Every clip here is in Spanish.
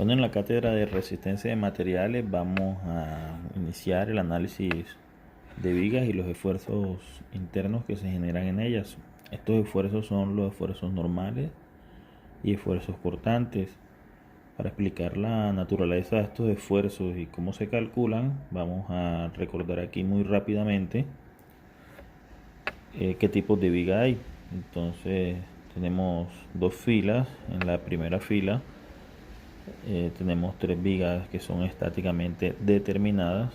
Bueno, en la cátedra de resistencia de materiales vamos a iniciar el análisis de vigas y los esfuerzos internos que se generan en ellas. Estos esfuerzos son los esfuerzos normales y esfuerzos cortantes. Para explicar la naturaleza de estos esfuerzos y cómo se calculan, vamos a recordar aquí muy rápidamente qué tipos de viga hay. Entonces tenemos dos filas. En la primera fila tenemos tres vigas que son estáticamente determinadas.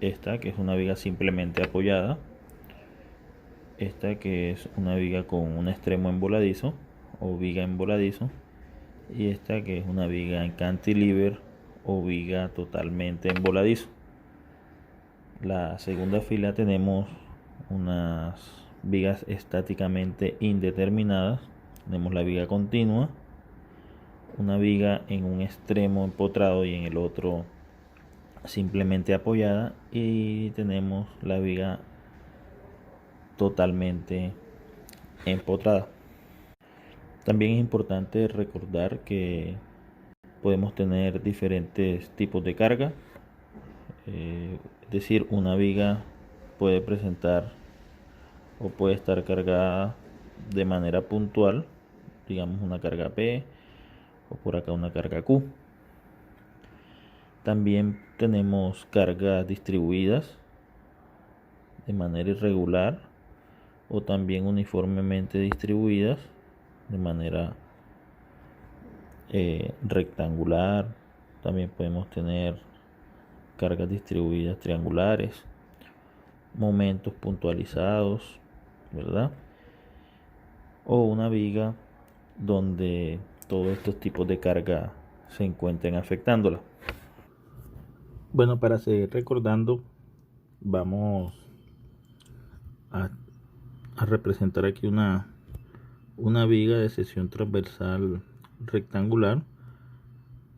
Esta que es una viga simplemente apoyada. Esta que es una viga con un extremo en voladizo o viga en voladizo. Y esta que es una viga en cantilever o viga totalmente en voladizo. La segunda fila tenemos unas vigas estáticamente indeterminadas. Tenemos la viga continua, una viga en un extremo empotrado y en el otro simplemente apoyada, y tenemos la viga totalmente empotrada. También es importante recordar que podemos tener diferentes tipos de carga, es decir, una viga puede presentar o puede estar cargada de manera puntual, digamos una carga P o por acá una carga Q. También tenemos cargas distribuidas de manera irregular o también uniformemente distribuidas de manera rectangular. También podemos tener cargas distribuidas triangulares, momentos puntualizados, ¿verdad? O una viga donde todos estos tipos de carga se encuentren afectándola. Bueno, para seguir recordando, vamos a representar aquí una viga de sección transversal rectangular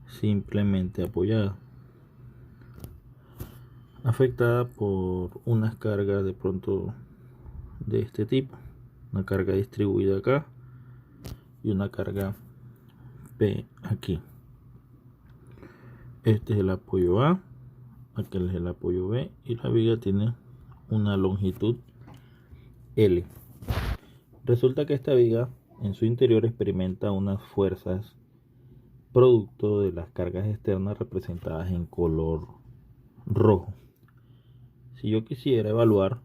simplemente apoyada, afectada por unas cargas de pronto de este tipo, una carga distribuida acá y una carga P aquí. Este es el apoyo A, aquel es el apoyo B, y la viga tiene una longitud L. Resulta que esta viga en su interior experimenta unas fuerzas producto de las cargas externas representadas en color rojo. Si yo quisiera evaluar,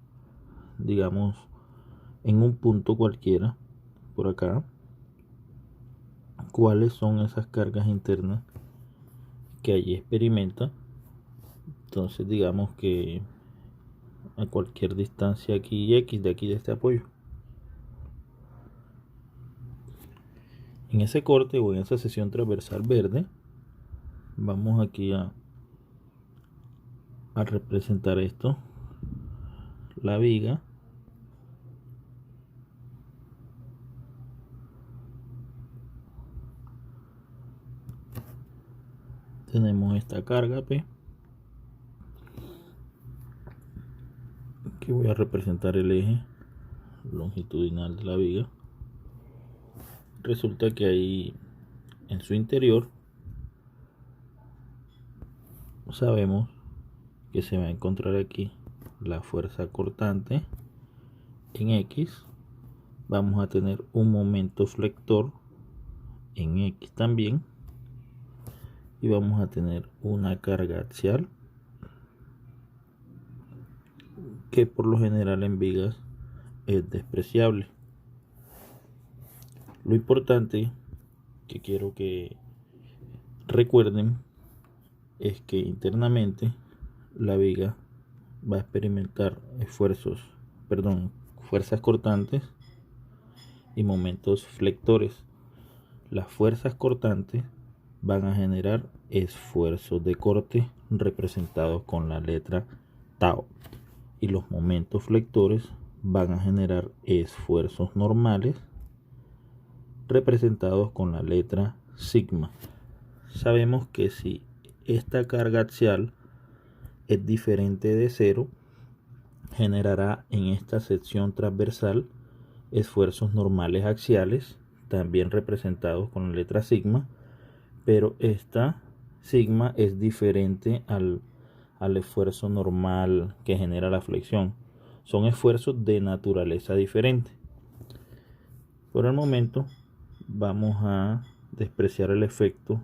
digamos, en un punto cualquiera, por acá, cuáles son esas cargas internas que allí experimenta, entonces digamos que a cualquier distancia aquí X de aquí de este apoyo, en ese corte o en esa sección transversal verde, vamos aquí a representar esto, la viga tenemos esta carga P, que voy a representar el eje longitudinal de la viga. Resulta que ahí en su interior sabemos que se va a encontrar aquí la fuerza cortante en X. Vamos a tener un momento flector en X también, y vamos a tener una carga axial que por lo general en vigas es despreciable. Lo importante que quiero que recuerden es que internamente la viga va a experimentar fuerzas cortantes y momentos flectores. Las fuerzas cortantes van a generar esfuerzos de corte representados con la letra tau, y los momentos flectores van a generar esfuerzos normales representados con la letra sigma. Sabemos que si esta carga axial es diferente de 0, generará en esta sección transversal esfuerzos normales axiales, también representados con la letra sigma, pero esta sigma es diferente al esfuerzo normal que genera la flexión. Son esfuerzos de naturaleza diferente. Por el momento vamos a despreciar el efecto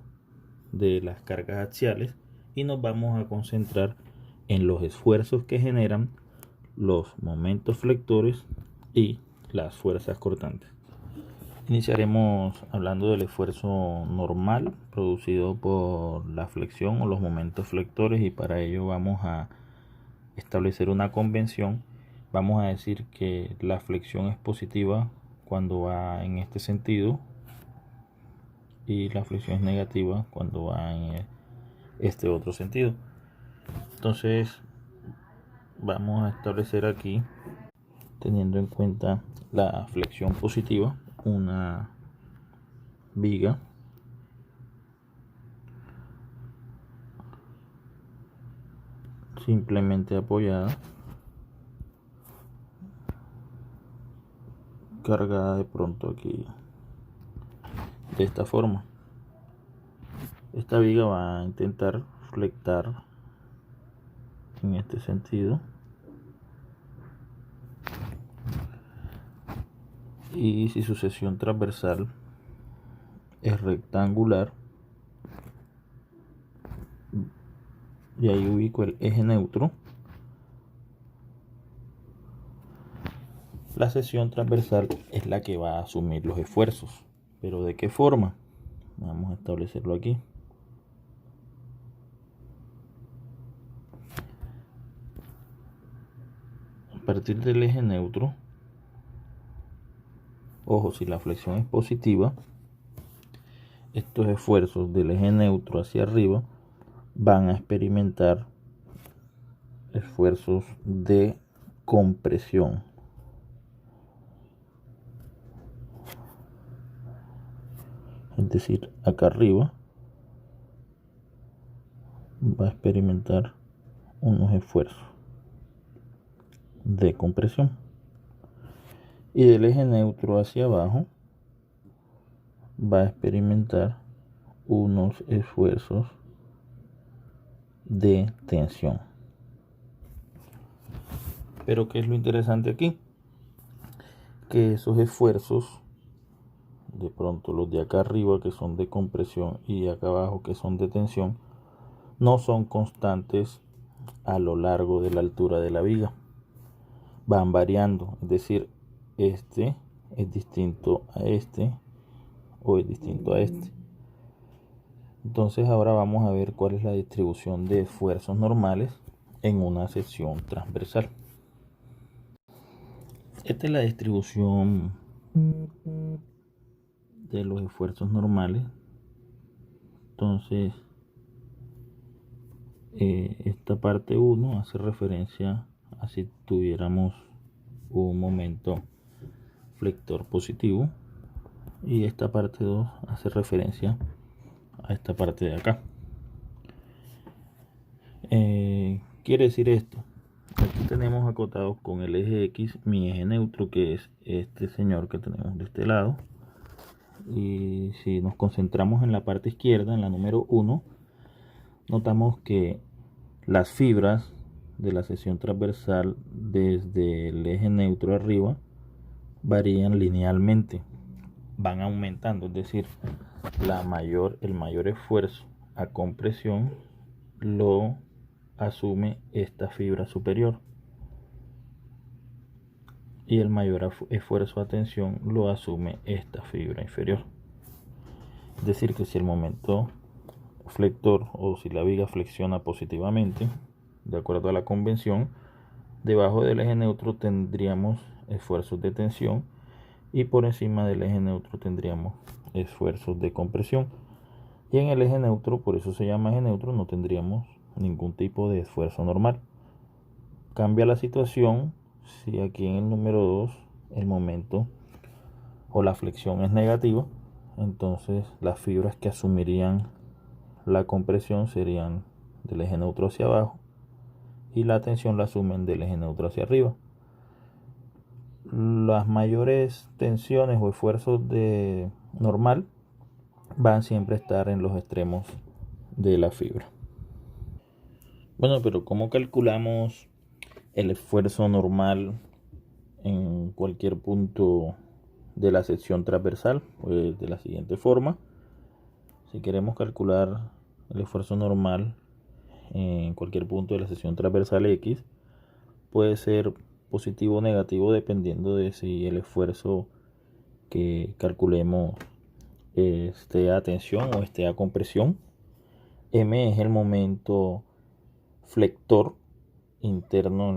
de las cargas axiales y nos vamos a concentrar en los esfuerzos que generan los momentos flectores y las fuerzas cortantes. Iniciaremos hablando del esfuerzo normal producido por la flexión o los momentos flectores, y para ello vamos a establecer una convención. Vamos a decir que la flexión es positiva cuando va en este sentido y la flexión es negativa cuando va en este otro sentido. Entonces vamos a establecer aquí, teniendo en cuenta la flexión positiva, una viga simplemente apoyada, cargada de pronto aquí de esta forma. Esta viga va a intentar flectar en este sentido y si su sección transversal es rectangular, y ahí ubico el eje neutro, la sección transversal es la que va a asumir los esfuerzos. ¿Pero de qué forma? Vamos a establecerlo aquí. A partir del eje neutro, ojo, si la flexión es positiva, estos esfuerzos del eje neutro hacia arriba van a experimentar esfuerzos de compresión. Es decir, acá arriba va a experimentar unos esfuerzos de compresión. Y del eje neutro hacia abajo va a experimentar unos esfuerzos de tensión. Pero ¿qué es lo interesante aquí? Que esos esfuerzos, de pronto los de acá arriba que son de compresión y de acá abajo que son de tensión, no son constantes a lo largo de la altura de la viga. Van variando, es decir, este es distinto a este o es distinto a este. Entonces ahora vamos a ver cuál es la distribución de esfuerzos normales en una sección transversal. Esta es la distribución de los esfuerzos normales. Entonces esta parte 1 hace referencia a si tuviéramos un momento flector positivo, y esta parte 2 hace referencia a esta parte de acá. Quiere decir esto: aquí tenemos acotados con el eje X mi eje neutro, que es este señor que tenemos de este lado, y si nos concentramos en la parte izquierda, en la número 1, notamos que las fibras de la sección transversal desde el eje neutro arriba varían linealmente, van aumentando, es decir, el mayor esfuerzo a compresión lo asume esta fibra superior y el mayor esfuerzo a tensión lo asume esta fibra inferior. Es decir, que si el momento flector o si la viga flexiona positivamente, de acuerdo a la convención, debajo del eje neutro tendríamos esfuerzos de tensión y por encima del eje neutro tendríamos esfuerzos de compresión. Y en el eje neutro, por eso se llama eje neutro, no tendríamos ningún tipo de esfuerzo normal. Cambia la situación si aquí en el número 2 el momento o la flexión es negativa. Entonces las fibras que asumirían la compresión serían del eje neutro hacia abajo y la tensión la asumen del eje neutro hacia arriba. Las mayores tensiones o esfuerzos de normal van siempre a estar en los extremos de la fibra. Bueno, pero ¿cómo calculamos el esfuerzo normal en cualquier punto de la sección transversal? Pues de la siguiente forma. Si queremos calcular el esfuerzo normal en cualquier punto de la sección transversal X, puede ser positivo o negativo dependiendo de si el esfuerzo que calculemos esté a tensión o esté a compresión. M es el momento flector interno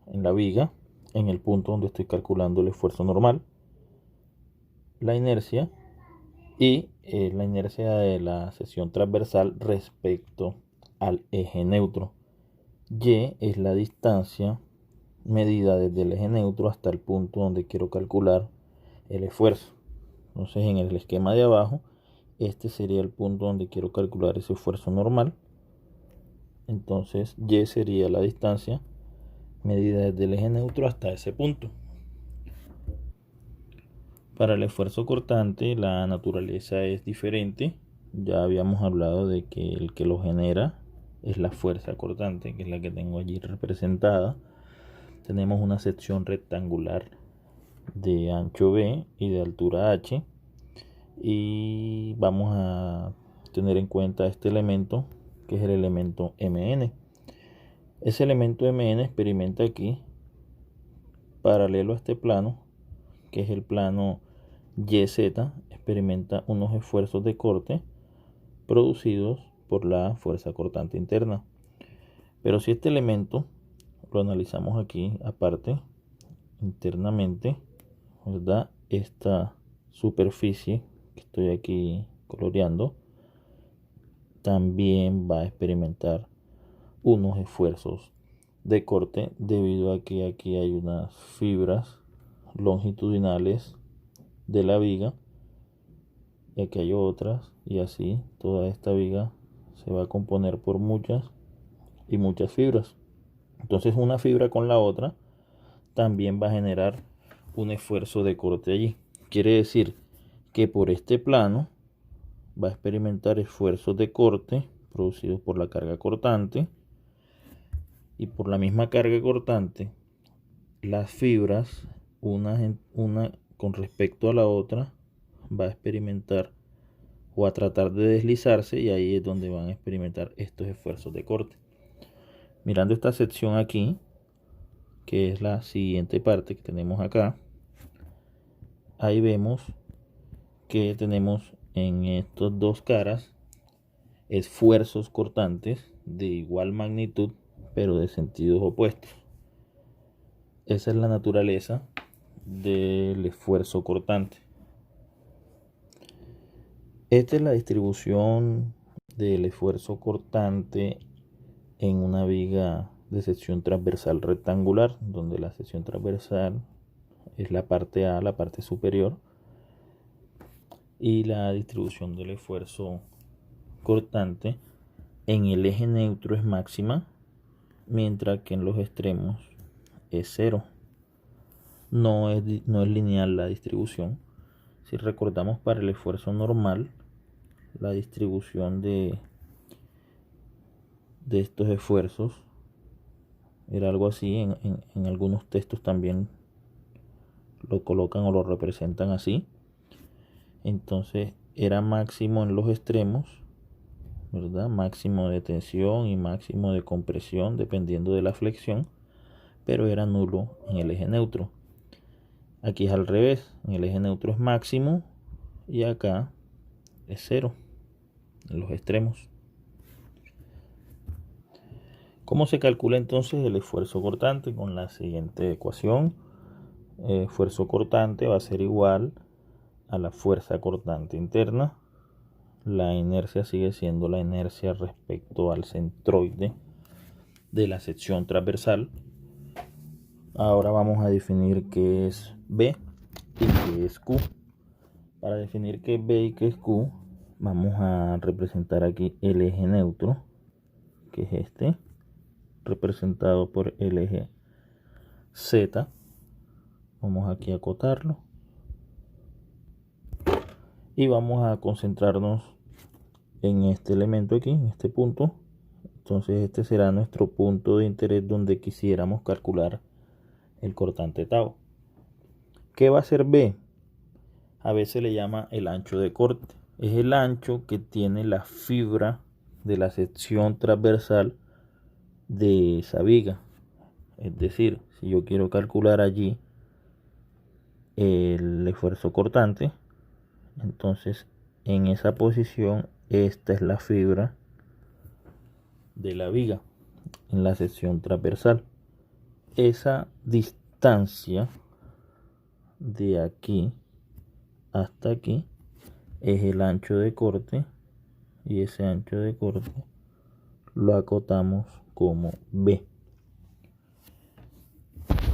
en la viga, en el punto donde estoy calculando el esfuerzo normal. La inercia y la inercia de la sección transversal respecto al eje neutro. Y es la distancia medida desde el eje neutro hasta el punto donde quiero calcular el esfuerzo. Entonces, en el esquema de abajo, este sería el punto donde quiero calcular ese esfuerzo normal. Entonces, Y sería la distancia medida desde el eje neutro hasta ese punto. Para el esfuerzo cortante, la naturaleza es diferente. Ya habíamos hablado de que el que lo genera es la fuerza cortante, que es la que tengo allí representada. Tenemos una sección rectangular de ancho B y de altura H, y vamos a tener en cuenta este elemento, que es el elemento MN. Ese elemento MN experimenta aquí, paralelo a este plano, que es el plano YZ, experimenta unos esfuerzos de corte producidos por la fuerza cortante interna. Pero si este elemento lo analizamos aquí aparte, internamente, ¿verdad? Esta superficie que estoy aquí coloreando también va a experimentar unos esfuerzos de corte debido a que aquí hay unas fibras longitudinales de la viga y aquí hay otras, y así toda esta viga se va a componer por muchas y muchas fibras. Entonces una fibra con la otra también va a generar un esfuerzo de corte allí. Quiere decir que por este plano va a experimentar esfuerzos de corte producidos por la carga cortante, y por la misma carga cortante las fibras una con respecto a la otra va a experimentar o a tratar de deslizarse, y ahí es donde van a experimentar estos esfuerzos de corte. Mirando esta sección aquí, que es la siguiente parte que tenemos acá, ahí vemos que tenemos en estas dos caras esfuerzos cortantes de igual magnitud pero de sentidos opuestos. Esa es la naturaleza del esfuerzo cortante. Esta es la distribución del esfuerzo cortante en una viga de sección transversal rectangular, donde la sección transversal es la parte A, la parte superior, y la distribución del esfuerzo cortante en el eje neutro es máxima, mientras que en los extremos es cero. No es lineal la distribución. Si recordamos, para el esfuerzo normal, la distribución de estos esfuerzos era algo así. En algunos textos también lo colocan o lo representan así. Entonces era máximo en los extremos, ¿verdad? Máximo de tensión y máximo de compresión dependiendo de la flexión, pero era nulo en el eje neutro. Aquí es al revés, en el eje neutro es máximo y acá es cero en los extremos. ¿Cómo se calcula entonces el esfuerzo cortante? Con la siguiente ecuación. Esfuerzo cortante va a ser igual a la fuerza cortante interna. La inercia sigue siendo la inercia respecto al centroide de la sección transversal. Ahora vamos a definir qué es B y qué es Q. Para definir qué es B y qué es Q, vamos a representar aquí el eje neutro, que es este, representado por el eje Z. Vamos aquí a acotarlo y vamos a concentrarnos en este elemento aquí, en este punto. Entonces este será nuestro punto de interés donde quisiéramos calcular el cortante tau. ¿Qué va a ser B? A veces se le llama el ancho de corte. Es el ancho que tiene la fibra de la sección transversal de esa viga. Es decir, si yo quiero calcular allí el esfuerzo cortante, entonces en esa posición esta es la fibra de la viga en la sección transversal. Esa distancia de aquí hasta aquí es el ancho de corte, y ese ancho de corte lo acotamos como B.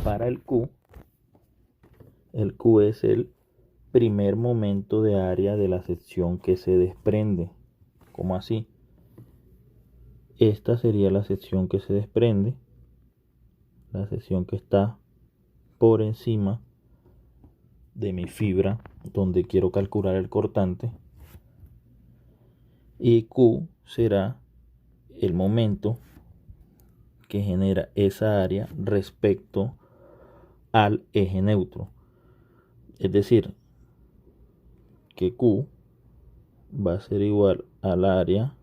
Para el Q es el primer momento de área de la sección que se desprende. ¿Cómo así? Esta sería la sección que se desprende, la sección que está por encima de mi fibra donde quiero calcular el cortante, y Q será el momento que genera esa área respecto al eje neutro. Es decir, que Q va a ser igual al área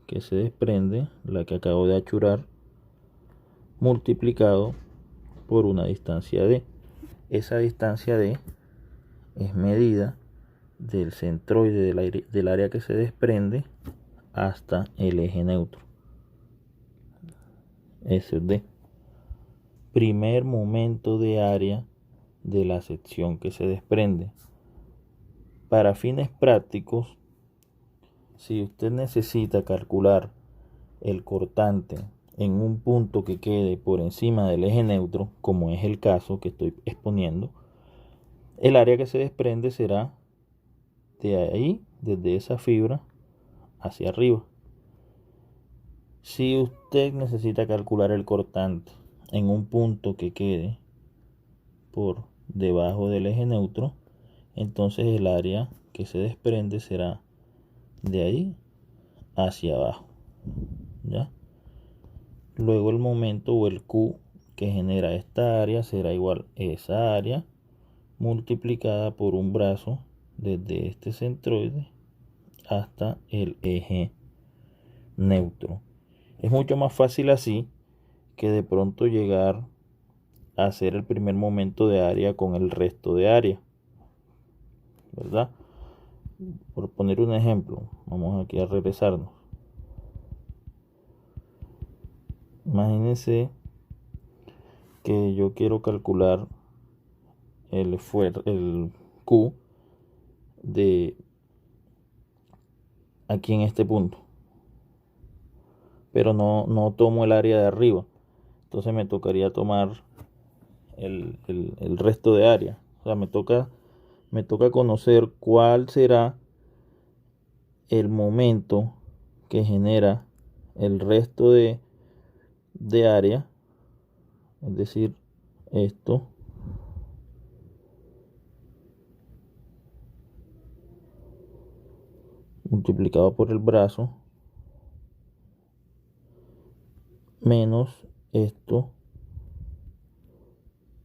que se desprende, la que acabo de achurar, multiplicado por una distancia D. Esa distancia D es medida del centroide del área que se desprende hasta el eje neutro. Eso es D. Primer momento de área de la sección que se desprende. Para fines prácticos, si usted necesita calcular el cortante en un punto que quede por encima del eje neutro, como es el caso que estoy exponiendo, el área que se desprende será de ahí, desde esa fibra hacia arriba. Si usted necesita calcular el cortante en un punto que quede por debajo del eje neutro, entonces el área que se desprende será de ahí hacia abajo, ¿ya? Luego el momento o el Q que genera esta área será igual a esa área multiplicada por un brazo desde este centroide hasta el eje neutro. Es mucho más fácil así que de pronto llegar a hacer el primer momento de área con el resto de área, ¿verdad? Por poner un ejemplo, vamos aquí a regresarnos. Imagínense que yo quiero calcular el Q de aquí en este punto, pero no tomo el área de arriba, entonces me tocaría tomar el resto de área. O sea, me toca conocer cuál será el momento que genera el resto de área, es decir, esto multiplicado por el brazo menos esto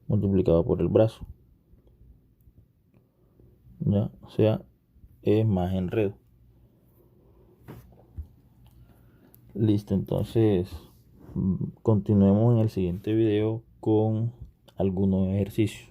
multiplicado por el brazo, ¿ya? O sea, es más enredo. Listo, entonces continuemos en el siguiente video con algunos ejercicios.